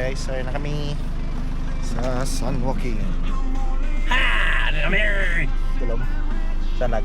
guys, so na kami sa San Joaquin. Ha! Ano kami? Tulom. Sanag.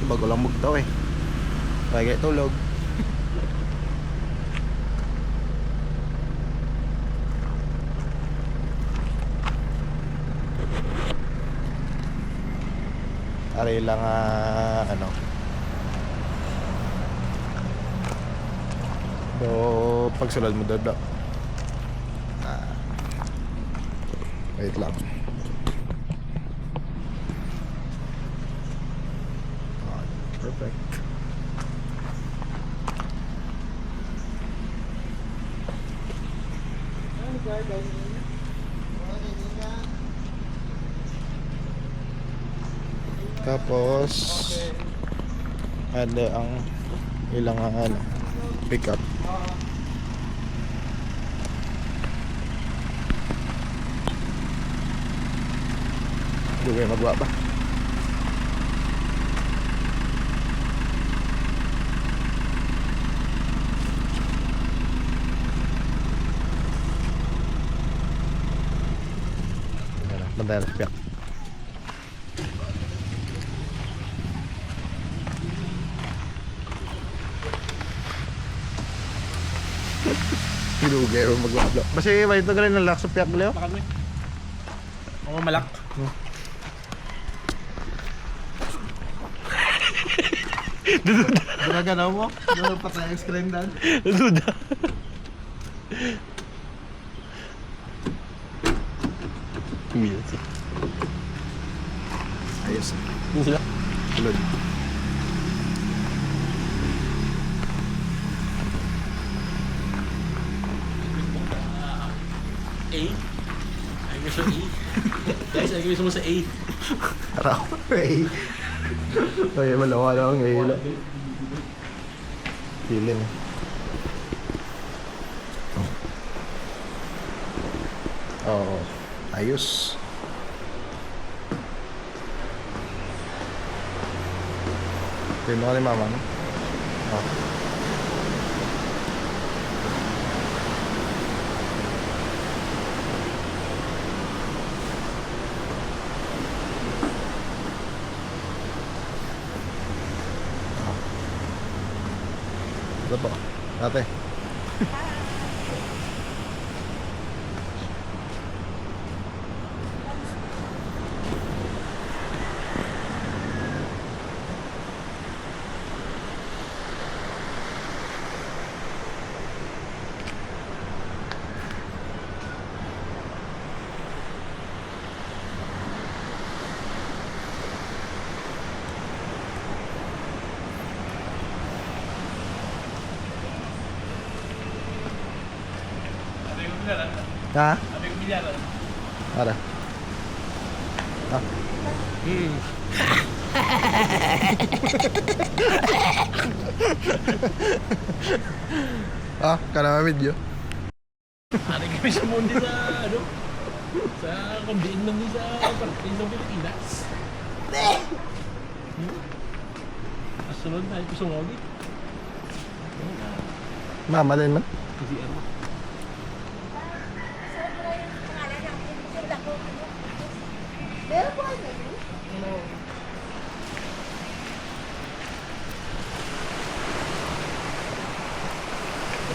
Bago lang bugtaw eh. Kaya tulog. Aray lang ano. Do pagsulod mo dodo. Wait lang. Perfect. Tapos ada ang ilang ano pickup. Hindi ko magwa ba? Bantayan sa piyak. Hilugay o magwablo. Basi ba ito galing ng lak sa piyak Leo? Makan mo eh. Oo, malak. Gumaganaw mo? Doon patay ang screen dan? Duda. Minsan. Ayos. Yun sila. Tulod. A. Ay, gusto A. Guys, ay gusto mo sa A. Araw. Ay. Ay, malawa lang ngayon. Feeling. Oo. Ayos. Tingnan mo ni mama, no? Oh. Ito po. Ate. Ha? Sabi ko bilyaran. Ada. Ah. Ah, kana video. Ano kami sa mundi sa ano? Sa kumbiin lang sa parte ng Pilipinas. Asunod na ito sa ngogit. Mama din man. Kasi ano?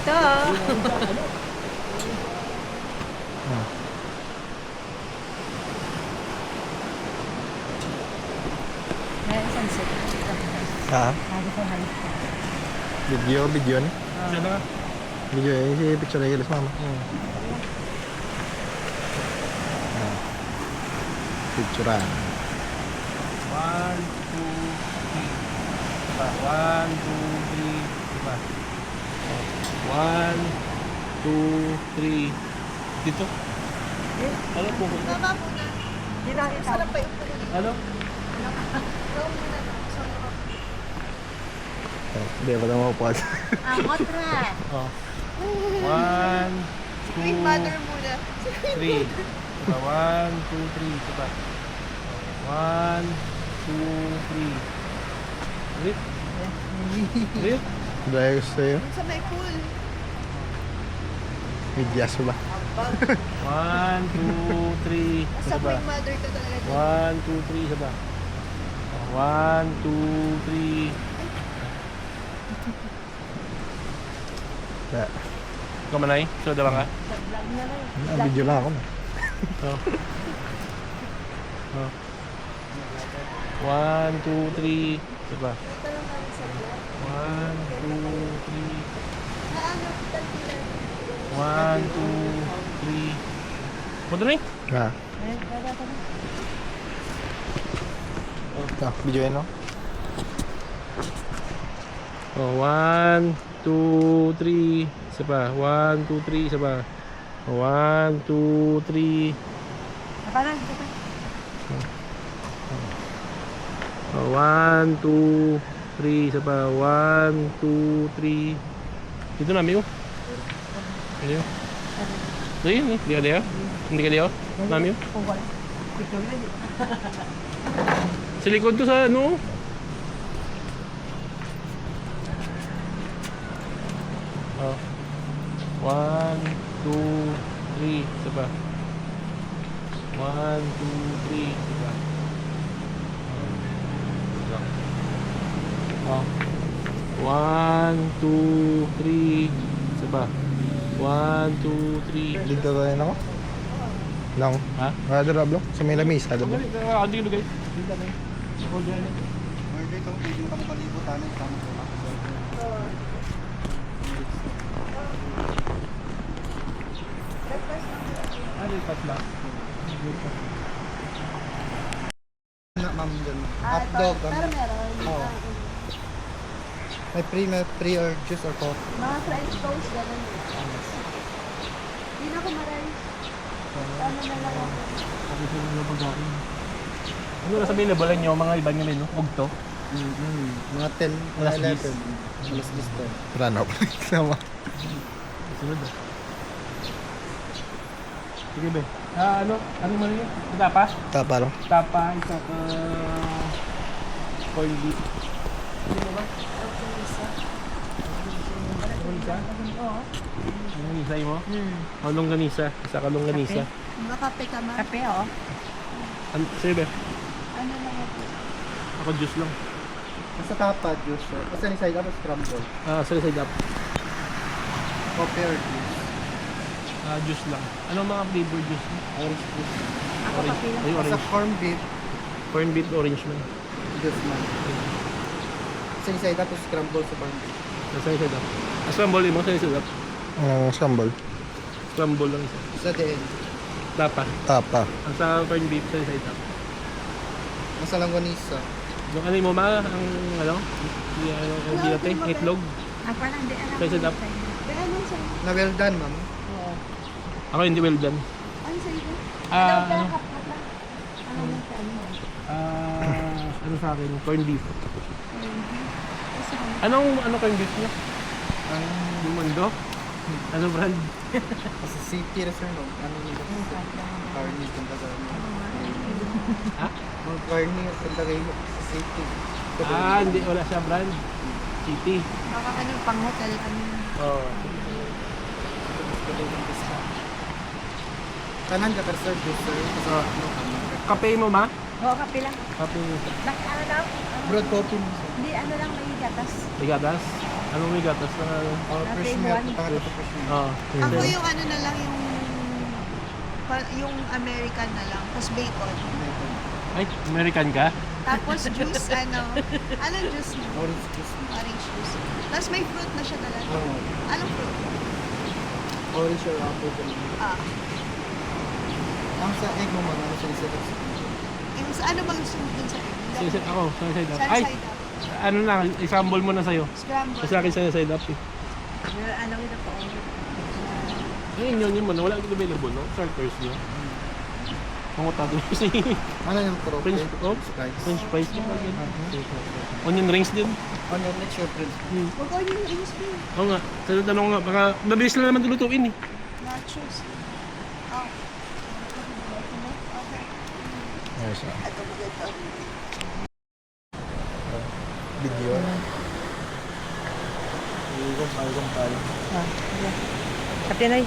Ito. Meron sunset. Ha? Sabi ko halik ko. Video ni. Siya na. Video eh, si picture lagi mama. Picturean. 1, 2, Diba? 1, 2, 3. Diba? 1, 2, 3. Dito. Ano po? Baba muna. Dito, dito. Sarap pa yung pulo. Ano? Go muna na. Sarap. Hindi, wala mapupuan. Ang otra. Oh. 1, Big 2, mother muna. 3. Diba? 1, 2, 3. Diba? 1, 2, 3. Ulit. Ulit. Dahil gusto yun. Sa may pool. May jazz ba? 1, 2, 3. Sa Diba? big mother ka talaga. 1, 2, 3. Diba? 1, 2, 3. Yeah. Ikaw manay? So, diba ka? Vlog na lang. Video lang ako. Oh. Oh. 1, 2, 3. Diba? Ito lang kami sa vlog. 1, 2, 3. Ano, tagpilan. 1, 2, 3. Punta na eh. Ha? Ayun, baba ka na. Video yun, no? Oh, 1, 2, 3. Isa pa. 1, 2, 3. Isa pa. 1, 2, 3. Parang, dito. Oh, 1, 2, 3. Isa pa. 1, 2, 3. Dito na, amigo. Dito. Dito, hindi ka dito? Hindi ka dito? Amigo? Kung wala. Ito yun. Sa likod to sa ano? Oh. 1, 2, 3. Isa pa. 1, 2, 3. Isa pa. Oh. 1, 2, 3. Isa pa. 1, 2, 3. Dito tayo na ako? Lang. Ha? Ada rablo? Sa may lamisa, ada ba? Hindi ko guys. Dito na. Hold on. Pwede itong pwede ka makalibutan ng tama ko. Ano yung patla? Na, ma'am, dyan. Ah, Hotdog. ito. Pero meron. Oo. May pre or juice or coffee. Mga French toast, gano'n. Hindi na ako maray. Tama na lang ako. Ano na sabihin labalan nyo, mga iba nyo no? Bugto? Mga 10, Alas 11. 10. Alas 10. Run up. Sama. Sunod ah. Sige be. Ano? Ano man yun? Tapa? Tapa lang. Tapa, isa ka... corned beef. Ano mo ba? Longganisa? Oo. Longganisa mo? O longganisa. Isa ka longganisa. Makape ka ma. Kape, oh. Sige be. Ano lang ako. Ako juice lang. Sa tapa, juice. Kasi ni side up, scramble. Side up. Coffee or juice. Juice lang. Anong mga flavor juice? Orange juice. Ako kape lang. Ay, Sa orange. corn beef, Corn beef, orange lang. juice man. Kasi ni side up, scramble sa corn beef. Side up. Scramble mo, side up. Scramble. Scramble lang isa. Sa din. Tapa. Tapa. Ang sa corn beef, side up. Nasa langganisa. Yung ano mo ma, ang ano? Yung bilote, itlog. Ako lang, di alam. Side up. Pero ano sa'yo? Na well done, ma'am. Oo. Ako hindi well done. Ano sa'yo? Ah, Ano ano? ka? Ano mo sa ano? Ano sa akin? Corn beef. Ano corn beef niya? Ang Yung mundo? Ano brand? sa city restaurant, ano yung carne kung taga Ha? Mga carne kung taga sa city. Hindi. Wala siya brand. City. Baka ano, pang hotel, ano. Oh. Kanan ka ka-serve juice, sir. Kasi Ah. ano kami. Kape mo ma? Oo, kape lang. Kape mo. Bakit ano daw? Broad coffee mo, sir. Hindi, ano lang may gatas. May gatas? Anong may gatas na ano? Or Latte fresh mo, milk. ano? Taka ito fresh milk. Oo. Ako yung ano na lang, yung American na lang. Tapos bacon. Ay, American ka? Tapos juice, anong juice mo? Orange juice. Orange juice. Tapos may fruit na siya talaga. Oo. Anong fruit? Orange or apple. Ah. Ang sa egg mo, ma'am, ano sa isa Yung sa ano bang gusto mo dun sa egg? Side ako. Side up. Saan Ay! side up? ano na, isambol mo na sa'yo. Scramble. Sa akin sa'yo side up eh. Ano ito po? Ngayon yun mo na, wala ito available, no? Starters nyo. Pangutado nyo si Ano yung pro? French Fries. French fries. Onion rings din. Onion rings or fries? Huwag ko yung rings mo. Oo nga, sa tanong nga, baka mabilis lang naman lulutuin eh. Nachos. Oh. Okay. Yes, sir. Ito mo ito. Video. Igong tayo. Sa Pinoy.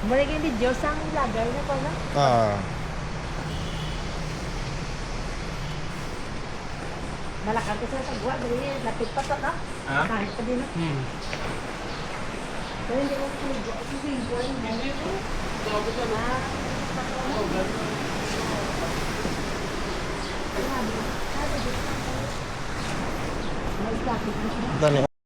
Balik yung video sa vlogger na pa na. Ah. Malakad ko sa sagwa, dali lapit pa to, no? Ha? Kahit pa din, no? Pero hindi ko sinigo. Sinigo yung hindi ko. Dali.